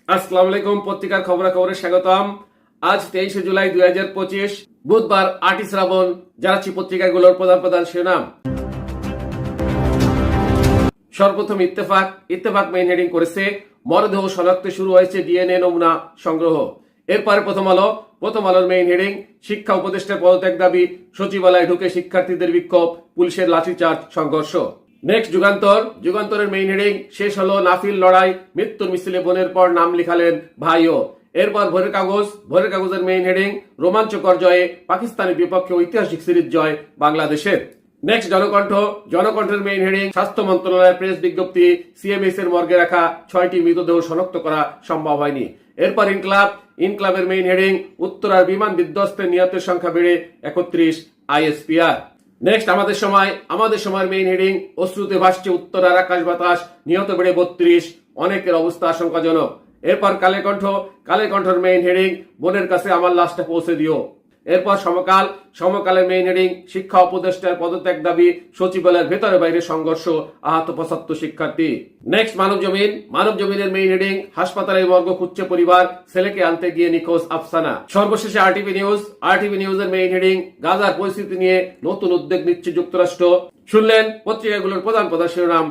আসসালামু আলাইকুম। পত্রিকার খবরে স্বাগতম। আজ 23 জুলাই 2025, বুধবার 8 শ্রাবণ। জানাচ্ছি পত্রিকাগুলোর প্রধান শিরোনাম। সর্বপ্রথম ইত্তেফাক মেইন হেডিং করেছে, মরদেহ শনাক্তে শুরু হয়েছে ডিএনএ নমুনা সংগ্রহ। এরপরে প্রথম আলোর মেইন হেডিং, শিক্ষা উপদেষ্টার পদত্যাগ দাবি, সচিবালয়ে ঢুকে শিক্ষার্থীদের বিক্ষোভ, পুলিশের লাঠিচার্জ, সংঘর্ষ। নেক্সট যুগান্তরের মেইন হেডিং, শেষ হলো নাফিল লড়াই, মৃত্যুর মিছিলে বোনের পর নাম লিখালেন ভাইও। এরপর ভোরের কাগজের মেইন হেডিং, রোমাঞ্চকর জয়ে পাকিস্তানের বিপক্ষে ঐতিহাসিক সিরিজ জয় বাংলাদেশের। নেক্সট জনকণ্ঠের মেইন হেডিং, স্বাস্থ্য মন্ত্রণালয়ের প্রেস বিজ্ঞপ্তি, সিএমএস এর মর্গে রাখা 6টি মৃতদেহ শনাক্ত করা সম্ভব হয়নি। এরপর ইনক্লাবের মেইন হেডিং, উত্তরার বিমান বিধ্বস্তের নিহতের সংখ্যা বেড়ে 31 আইএসপিআর। নেক্সট আমাদের সময়ের মেইন হেডিং, অশ্রুতে ভাসছে উত্তরার আকাশ বাতাস, নিহত বেড়ে 32, অনেকের অবস্থা আশঙ্কাজনক। এরপর কালের কণ্ঠের মেইন হেডিং, বোনের কাছে আমার লাশটা পৌঁছে দিও। এরপর সমকালের মেইন হেডিং, শিক্ষা উপদেষ্টার পদত্যাগ দাবি, সচিবালয়ের ভেতরে বাইরে সংঘর্ষ, আহত 75 শিক্ষার্থী। নেক্সট মানবজমিনের মেইন হেডিং, হাসপাতালের মর্গ খুঁজছে পরিবার, ছেলেকে আনতে গিয়ে নিখোঁজ আফসানা। সর্বশেষে আরটিভি নিউজের মেইন হেডিং, গাজার পরিস্থিতি নিয়ে নতুন উদ্যোগ নিচ্ছে যুক্তরাষ্ট্র। শুনলেন পত্রিকাগুলোর প্রধান শিরোনাম।